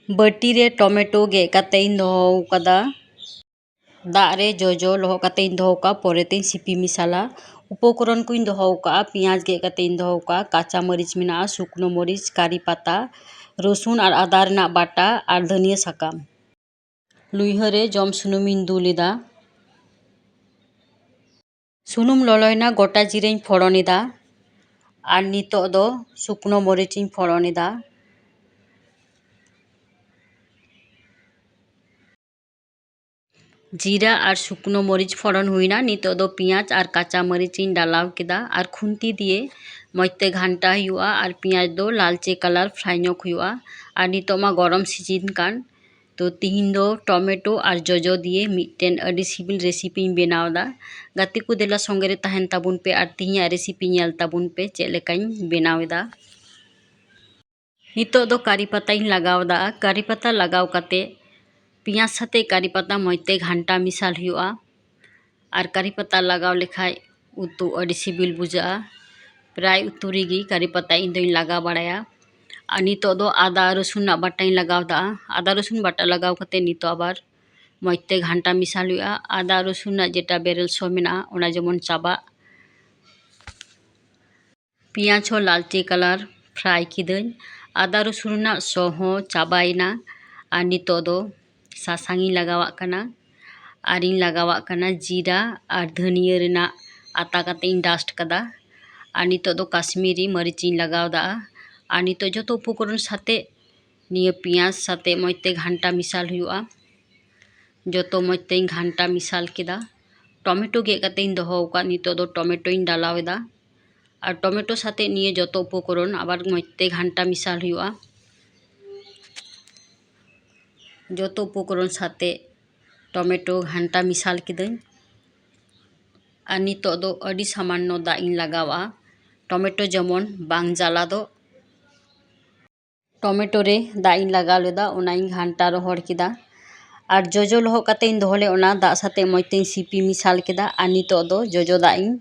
ᱵᱟᱹᱴᱤ ᱨᱮ ᱴᱚᱢᱮᱴᱳ ᱜᱮᱫ ᱠᱟᱛᱮᱧ ᱫᱚᱦᱚ ᱟᱠᱟᱫᱟ। ᱫᱟᱜ ᱨᱮ ᱡᱚᱡᱚ ᱞᱚᱦᱚᱫ ᱠᱟᱛᱮᱧ ᱫᱚᱦᱚ ᱠᱟᱜᱼᱟ, ᱯᱚᱨᱮᱛᱮᱧ ᱥᱤᱯᱤ ᱢᱮᱥᱟᱞᱟ। ᱩᱯᱚᱠᱚᱨᱚᱱ ᱠᱚᱧ ᱫᱚᱦᱚ ᱠᱟᱜᱼᱟ, ᱯᱮᱸᱭᱟᱡ ᱜᱮᱫ ᱠᱟᱛᱮᱧ ᱫᱚᱦᱚ ᱠᱟᱜᱼᱟ, ᱠᱟᱸᱪᱟ ᱢᱟᱹᱨᱤᱪ ᱢᱮᱱᱟᱜᱼᱟ, শুᱠনো ᱢᱚরিচ, কারি পাতা, রসুন আর আদা ᱨᱮᱱᱟᱜ বাটা আর ধনিয়া সাকাম। ᱞᱩᱭᱦᱟᱹ ᱨᱮ ᱡᱚᱢ ᱥᱩᱱᱩᱢᱤᱧ ᱫᱩᱞ ᱮᱫᱟ। ᱥᱩᱱᱩᱢ ᱞᱚᱞᱚᱭᱮᱱᱟ, ᱜᱚᱴᱟ ᱡᱤᱨᱟᱹᱧ ᱯᱷᱚᱲᱚᱱ ᱮᱫᱟ আর ᱱᱤᱛᱚᱜ ᱫᱚ শুকনো মরিচᱤᱧ ᱯᱷᱚᱲᱚᱱ ᱮᱫᱟ। জিরা আর শুকনো মরিচ ফোড়ন হুইনা, নিতোᱜ ᱫᱚ পেঁয়াজ আর কাঁচা মরিচিᱧ ডালাও কেদা আর খুন্তি দিয়ে মজতে ঘান্টা হুᱭᱩᱜᱼᱟ আর পেঁয়াজ ᱫᱚ লালচে কালার ফ্রাই ᱧᱚᱜ হুᱭᱩᱜᱼᱟ। আর ᱱᱤᱛᱚᱜ ᱢᱟ গরম ᱥᱤᱡᱤᱱ ᱠᱟᱱ, ᱛᱚ ᱛᱤᱦᱤᱧ ᱫᱚ ᱴᱚᱢᱮᱴᱳ ᱟᱨ ᱡᱚᱡᱚ ᱫᱤᱭᱮ ᱢᱤᱫᱴᱮᱱ ᱟᱹᱰᱤ ᱥᱤᱵᱤᱞ ᱨᱮᱥᱤᱯᱤᱧ ᱵᱮᱱᱟᱣᱫᱟ। ᱜᱟᱛᱮ ᱠᱚ ᱫᱮᱞᱟ ᱥᱚᱸᱜᱮ ᱨᱮ ᱛᱟᱦᱮᱱ ᱛᱟᱵᱚᱱ ᱯᱮ ᱟᱨ ᱛᱤᱦᱤᱧᱟᱜ ᱨᱮᱥᱤᱯᱤ ᱧᱮᱞ ᱛᱟᱵᱚᱱ ᱯᱮ ᱪᱮᱫ ᱞᱮᱠᱟᱧ ᱵᱮᱱᱟᱣᱮᱫᱟ। ᱱᱤᱛᱚᱜ ᱫᱚ ᱠᱟরি ᱯᱟᱛᱟᱧ ᱞᱟᱜᱟᱣᱫᱟ। ᱠᱟরি ᱯᱟতা ᱞᱟᱜᱟᱣ ᱠᱟᱛᱮ পেঁয়াজ সাথে কারি পাতা মজতে ঘান্টা মিশাল হুᱭᱩᱜᱼᱟ। আর কারি পাতা লাগাও লেখায় উতু আᱹᱰᱤ সিবিল বুঝাᱜᱼᱟ। প্রায় উতু ᱨᱮᱜᱮ ᱠᱟরি ᱯᱟᱛᱟ ᱤᱧ ᱫᱚᱧ ᱞᱟᱜᱟᱣ ᱵᱟᱲᱟᱭᱟ। আর ᱱᱤᱛᱚᱜ ᱫᱚ ᱟᱫᱟ ᱨᱚᱥᱩᱱ ᱨᱮᱱᱟᱜ ᱵᱟᱴᱟᱧ ᱞᱟᱜᱟᱣᱫᱟ। ᱟᱫᱟ ᱨᱚᱥᱩᱱ ᱵᱟᱴᱟ ᱞᱟᱜᱟᱣ ᱠᱟᱛᱮ ᱱᱤᱛᱚᱜ ᱟবার মজতে ঘান্টা মিশাল হুᱭᱩᱜᱼᱟ। আদা রসুন ᱨᱮᱱᱟᱜ যেটা বেরেল ᱥᱚ ᱢᱮᱱᱟᱜᱼᱟ ᱚᱱᱟ ᱡᱮᱢᱚᱱ ᱪᱟᱵᱟᱜ। পেঁয়াজ ᱦᱚᱸ লালচে কালার ফ্রাই ᱠᱤᱫᱟᱹᱧ। আদা রসুন ᱨᱮᱱᱟᱜ ᱥᱚ ᱦᱚᱸ ᱪᱟᱵᱟᱭᱮᱱᱟ। আর ᱱᱤᱛᱚᱜ ᱫᱚ ᱥᱟᱥᱟᱝᱤᱧ ᱞᱟᱜᱟᱣᱟᱜ ᱠᱟᱱᱟ। ᱟᱨᱤᱧ ᱞᱟᱜᱟᱣᱟᱜ ᱠᱟᱱᱟ ᱡᱤᱨᱟ ᱟᱨ ᱫᱷᱟᱹᱱᱤᱭᱟᱹ ᱨᱮᱱᱟᱜ ᱟᱛᱟ ᱠᱟᱛᱮᱧ ᱰᱟᱥᱴ ᱠᱟᱫᱟ। আর নিতোᱜ ᱫᱚ কাশ্মীরি মরিচিᱧ লাগাᱣদা। আর নিতোᱜ ᱡᱚᱛᱚ উপকরণ সাথে নিয়ে পেঁয়াজ সাথে মজতে ঘান্টা মিশাল হুᱭᱩᱜᱼᱟ। ᱡᱚᱛᱚ ᱢᱚᱡᱽᱛᱮᱧ ᱜᱷᱟᱱᱴᱟ ᱢᱤᱥᱟᱞ ᱠᱮᱫᱟ। টমেটো গেদ কাতেᱧ দᱚᱦᱚ ᱟᱠᱟᱫ, ᱱᱤᱛᱚᱜ ᱫᱚ টমেটোᱧ ডালাও এদা। আর টমেটো সাথে নিয়ে যত উপকরণ আবার মজতে ঘান্টা মিশাল হুᱭᱩᱜᱼᱟ। যত উপকরণ সাথে টমেটো ঘান্টা মিশাল কিদাᱹᱧ। আর নিতোᱜ ᱫᱚ ᱟᱹᱰᱤ সামান্য দাগ ᱤᱧ লাগাওয়া, টমেটো যেমন বাং জ্বালাᱫᱚᱜ। টমেটো রে দাগ ᱤᱧ লাগাও লেদা, ᱚᱱᱟᱧ ঘান্টা রহড় কেদা। আর জজো লহᱚᱫ কাতেᱧ দᱚᱦᱚ ᱞᱮᱫ ᱚᱱᱟ ᱫᱟᱜ সাথে মজᱛᱮᱧ ᱥᱤᱯᱤ ᱢᱮᱥᱟᱞ ᱠᱮᱫᱟ। আর নিতোᱜ ᱫᱚ ᱡᱚᱡᱚ ᱫᱟᱜ ᱤᱧ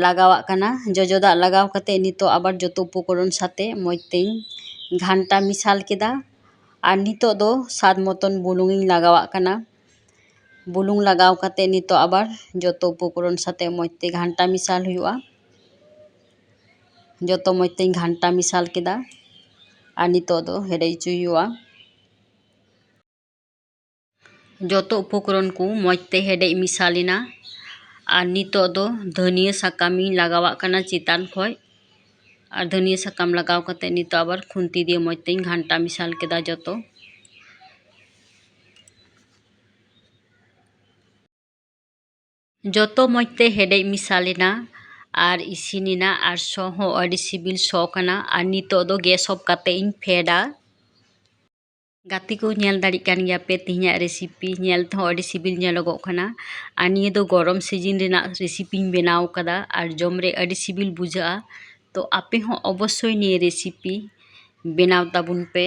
লাগাওয়াᱜ ᱠᱟᱱᱟ। ᱡᱚᱡᱚ ᱫᱟᱜ লাগাও কাতে নিতোᱜ আবার যত উপকরণ সাথে মজᱛᱮᱧ ঘান্টা মিশাল কেদা। আর নিতোᱜ ᱫᱚ স্বাদ মতন বুলুং ᱤᱧ লাগাওয়াᱜ ᱠᱟᱱᱟ। বুলুং লাগাও কাতে নিতোᱜ আবার যত উপকরণ সাথে মজᱛᱮ ঘান্টা মিশাল হুᱭᱩᱜᱼᱟ। যত মজᱛᱮᱧ ঘান্টা মিশাল কেদা। আর নিতোᱜ ᱫᱚ হেᱰᱮᱡ ᱦᱚᱪᱚᱭ ᱦᱩᱭᱩᱜᱼᱟ। যত উপকরণ কো মজᱛᱮ হেডেᱡ মিশাᱞᱮᱱᱟ। আর নিতোᱜ ᱫᱚ ধনিয়া সাকামিᱧ লাগাওয়াᱜ ᱠᱟᱱᱟ ᱪᱮᱛᱟᱱ ᱠᱷᱚᱡ। আর ধনিয়া সাকাম লাগাও কাতে নিতোᱜ আবার খুন্তি দিয়ে মজᱛᱮᱧ ঘান্টা মিশাল কেদা যত। যত মজᱛᱮ হেডেᱡ মিশাᱞᱮᱱᱟ আর ইসিᱱᱮᱱᱟ আর ᱥᱚ ᱦᱚᱸ ᱟᱹᱰᱤ ᱥᱤᱵᱤᱞ ᱥᱚ ᱠᱟᱱᱟ। আর নিতোᱜ ᱫᱚ ᱜᱮᱥ ᱚᱯᱷ ᱠᱟᱛᱮ ᱤᱧ ᱯᱷᱮᱰᱟ। ᱜᱟᱛᱮ ᱠᱚ ᱧᱮᱞ ᱫᱟᱲᱮᱜ ᱠᱟᱱ ᱜᱮᱭᱟ ᱯᱮ, ᱛᱤᱦᱤᱧᱟᱜ ᱨᱮᱥᱤᱯᱤ ᱧᱮᱞ ᱛᱮᱦᱚᱸ ᱟᱹᱰᱤ ᱥᱤᱵᱤᱞ ᱧᱮᱞᱚᱜᱚᱜ ᱠᱟᱱᱟ। আর ᱱᱤᱭᱟᱹ ᱫᱚ গরম সিজন ᱨᱮᱱᱟᱜ রেসিপিᱧ ᱵᱮᱱᱟᱣ ᱠᱟᱫᱟ আর ᱡᱚᱢ ᱨᱮ ᱟᱹᱰᱤ ᱥᱤᱵᱤᱞ ᱵᱩᱡᱷᱟᱹᱜᱼᱟ। তো আপে হᱚᱸ অবশ্যই নিয়ে রেসিপি বেনাও তাবুন পে।